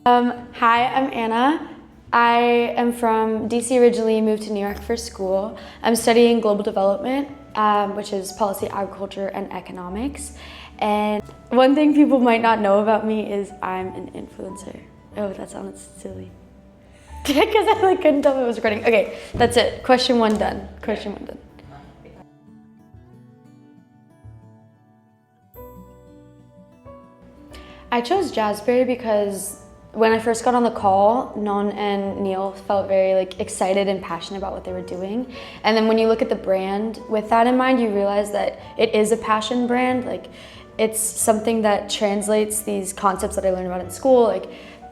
Hi, I'm Anna. I am from DC originally, moved to New York for school. I'm studying global development, which is policy, agriculture, and economics. And one thing people might not know about me is I'm an influencer. Oh, that sounded silly. Because I couldn't tell if it was recording. Okay, that's it. Question one done. Question one done. I chose Jasberry because when I first got on the call, Non and Neil felt very excited and passionate about what they were doing. And then when you look at the brand with that in mind, you realize that it is a passion brand. It's something that translates these concepts that I learned about in school,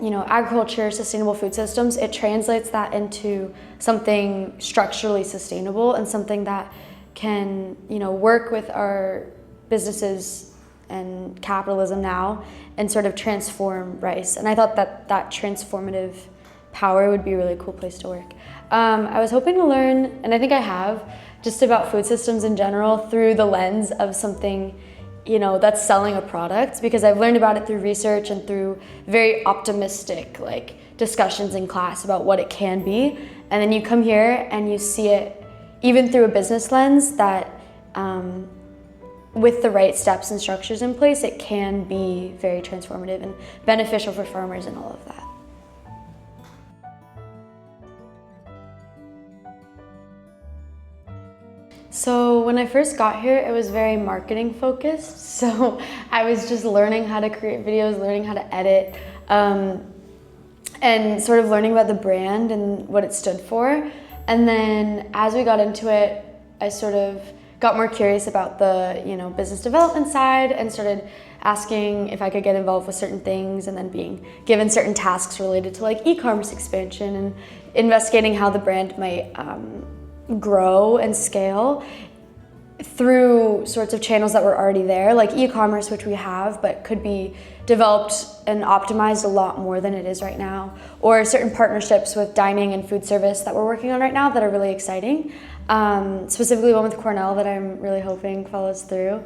agriculture, sustainable food systems. It translates that into something structurally sustainable and something that can, work with our businesses and capitalism now and sort of transform rice. And I thought that transformative power would be a really cool place to work. I was hoping to learn, and I think I have, just about food systems in general through the lens of something, that's selling a product, because I've learned about it through research and through very optimistic discussions in class about what it can be. And then you come here and you see it even through a business lens that with the right steps and structures in place, it can be very transformative and beneficial for farmers and all of that. So when I first got here, it was very marketing focused. So I was just learning how to create videos, learning how to edit, and sort of learning about the brand and what it stood for. And then as we got into it, I sort of got more curious about the business development side and started asking if I could get involved with certain things, and then being given certain tasks related to e-commerce expansion and investigating how the brand might grow and scale through sorts of channels that were already there, like e-commerce, which we have, but could be developed and optimized a lot more than it is right now, or certain partnerships with dining and food service that we're working on right now that are really exciting. Specifically one with Cornell that I'm really hoping follows through.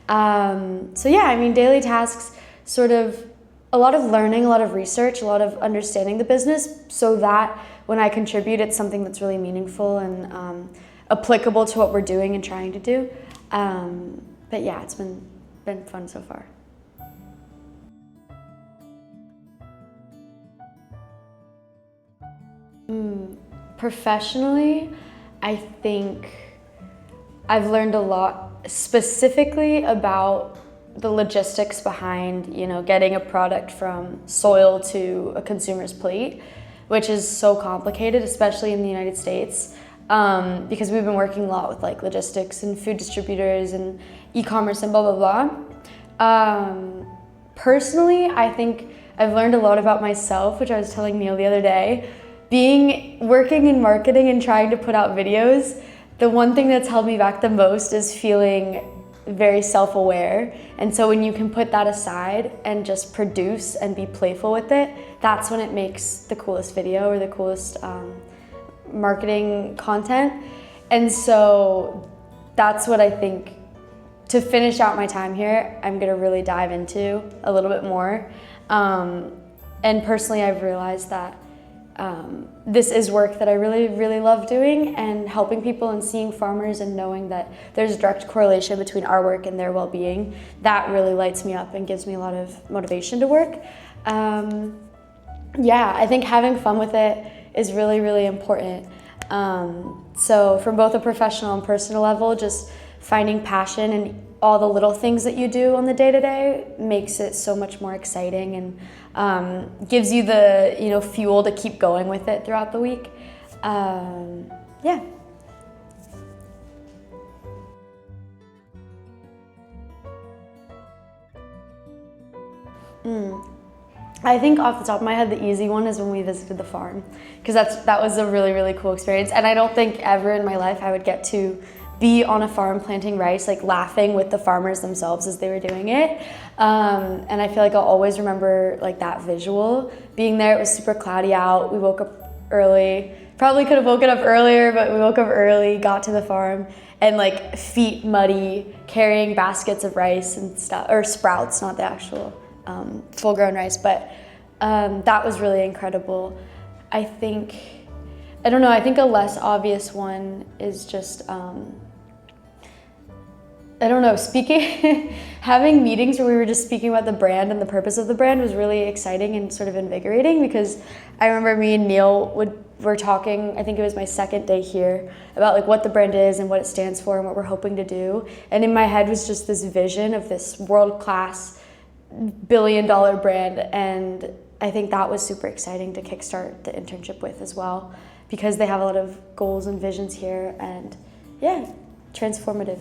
So yeah, daily tasks, sort of a lot of learning, a lot of research, a lot of understanding the business, so that when I contribute, it's something that's really meaningful and applicable to what we're doing and trying to do. But yeah, it's been fun so far. Professionally, I think I've learned a lot specifically about the logistics behind, getting a product from soil to a consumer's plate, which is so complicated, especially in the United States, because we've been working a lot with logistics and food distributors and e-commerce and blah, blah, blah. Personally, I think I've learned a lot about myself, which I was telling Neil the other day. Working in marketing and trying to put out videos, the one thing that's held me back the most is feeling very self-aware. And so when you can put that aside and just produce and be playful with it, that's when it makes the coolest video or the coolest marketing content. And so that's what I think, to finish out my time here, I'm gonna really dive into a little bit more. And personally, I've realized that this is work that I really, really love doing, and helping people and seeing farmers and knowing that there's a direct correlation between our work and their well-being. That really lights me up and gives me a lot of motivation to work. Yeah, I think having fun with it is really, really important. So from both a professional and personal level, just finding passion in all the little things that you do on the day-to-day makes it so much more exciting, and gives you the fuel to keep going with it throughout the week. Yeah. I think off the top of my head, the easy one is when we visited the farm, because that was a really, really cool experience. And I don't think ever in my life I would get to be on a farm planting rice, laughing with the farmers themselves as they were doing it. And I feel like I'll always remember that visual. Being there, it was super cloudy out. We woke up early. Probably could have woken up earlier, but we woke up early, got to the farm, and feet muddy, carrying baskets of rice and stuff, or sprouts, not the actual full-grown rice, but That was really incredible. I think a less obvious one is just, speaking, having meetings where we were just speaking about the brand and the purpose of the brand was really exciting and sort of invigorating, because I remember me and Neil were talking, I think it was my second day here, about like what the brand is and what it stands for and what we're hoping to do. And in my head was just this vision of this world-class billion-dollar brand, and I think that was super exciting to kickstart the internship with as well, because they have a lot of goals and visions here, and yeah, transformative.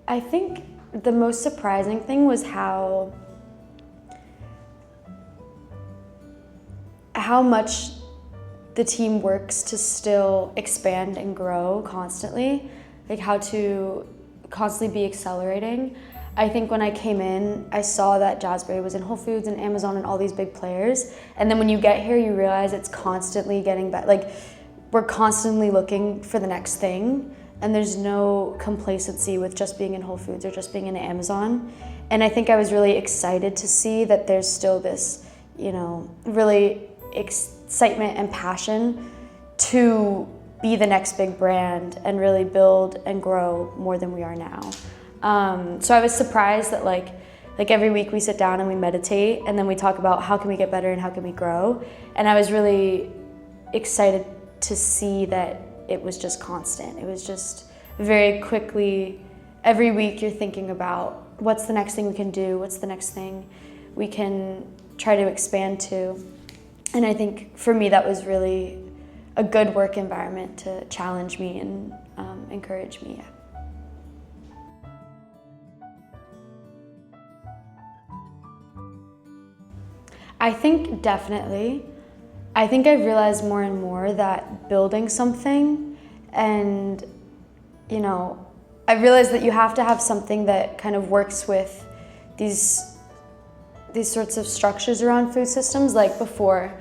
I think the most surprising thing was how much the team works to still expand and grow constantly, like how to constantly be accelerating. I think when I came in, I saw that Jasberry was in Whole Foods and Amazon and all these big players, and then when you get here, you realize it's constantly getting better. Like, we're constantly looking for the next thing, and there's no complacency with just being in Whole Foods or just being in Amazon. And I think I was really excited to see that there's still this, really excitement and passion to be the next big brand and really build and grow more than we are now. So I was surprised that like every week we sit down and we meditate, and then we talk about how can we get better and how can we grow. And I was really excited to see that it was just constant. It was just very quickly, every week you're thinking about what's the next thing we can do, what's the next thing we can try to expand to. And I think for me that was really a good work environment to challenge me and encourage me. I think definitely. I think I've realized more and more that building something, and I realized that you have to have something that kind of works with these sorts of structures around food systems. Like before,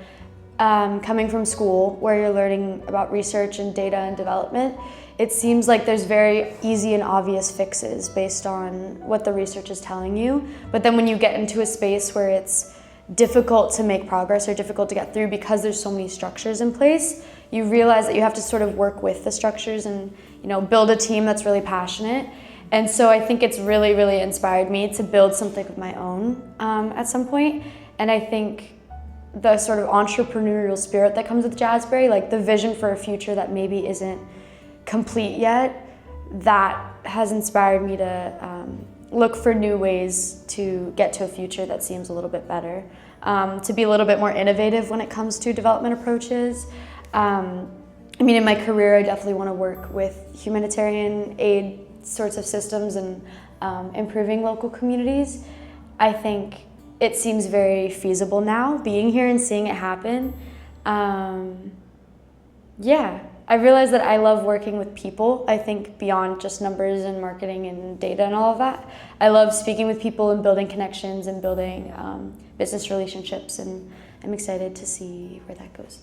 coming from school where you're learning about research and data and development, it seems like there's very easy and obvious fixes based on what the research is telling you. But then when you get into a space where it's difficult to make progress or difficult to get through because there's so many structures in place, you realize that you have to sort of work with the structures and build a team that's really passionate. And so I think it's really, really inspired me to build something of my own at some point. And I think the sort of entrepreneurial spirit that comes with Jasberry, like the vision for a future that maybe isn't complete yet, that has inspired me to look for new ways to get to a future that seems a little bit better, to be a little bit more innovative when it comes to development approaches. In my career, I definitely want to work with humanitarian aid sorts of systems and improving local communities. I think it seems very feasible now, being here and seeing it happen. I realized that I love working with people. I think beyond just numbers and marketing and data and all of that, I love speaking with people and building connections and building business relationships, and I'm excited to see where that goes.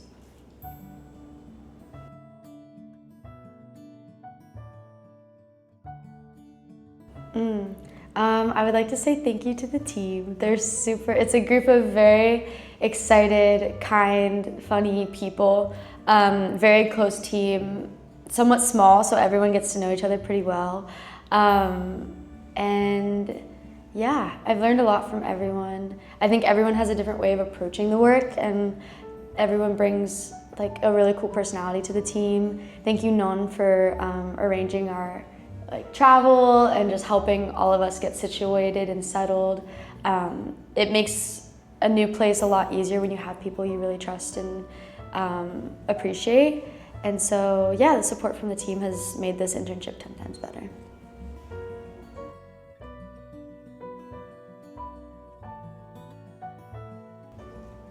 I would like to say thank you to the team. It's a group of very excited, kind, funny people. Very close team, somewhat small, so everyone gets to know each other pretty well. And yeah, I've learned a lot from everyone. I think everyone has a different way of approaching the work, and everyone brings like a really cool personality to the team. Thank you, Non, for arranging our travel and just helping all of us get situated and settled. It makes a new place a lot easier when you have people you really trust and appreciate. And so the support from the team has made this internship 10 times better.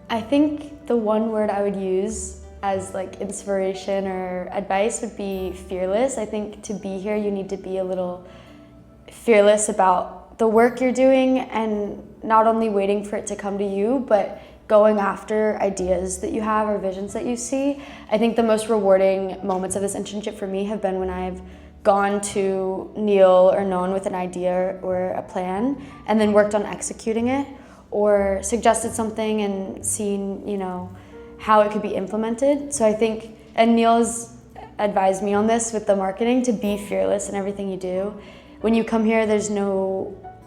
I think the one word I would use as inspiration or advice would be fearless. I think to be here, you need to be a little fearless about the work you're doing, and not only waiting for it to come to you, but going after ideas that you have or visions that you see. I think the most rewarding moments of this internship for me have been when I've gone to Neil or known with an idea or a plan and then worked on executing it, or suggested something and seen, you know, how it could be implemented. So I think, and Neil's advised me on this with the marketing, to be fearless in everything you do. When you come here,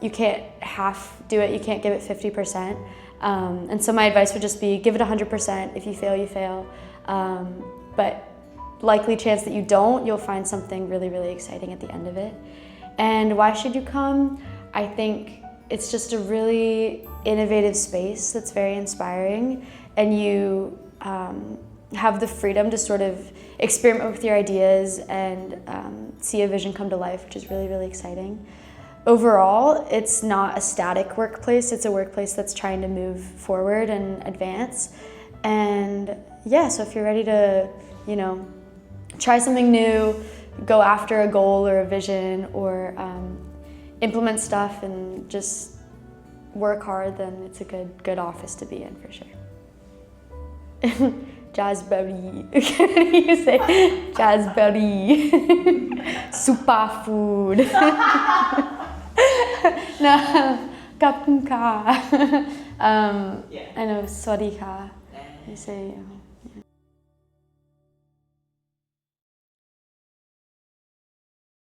you can't half do it, you can't give it 50%. And so my advice would just be, give it 100%. If you fail, you fail. But likely chance that you don't, you'll find something really, really exciting at the end of it. And why should you come? I think it's just a really innovative space that's very inspiring, and you have the freedom to sort of experiment with your ideas and see a vision come to life, which is really, really exciting. Overall, it's not a static workplace, it's a workplace that's trying to move forward and advance. And yeah, so if you're ready to, you know, try something new, go after a goal or a vision, or implement stuff and just work hard, then it's a good office to be in for sure. Jasberry. Can you say Jasberry? Superfood. No, kapun ka. I know, sorry ka. You say.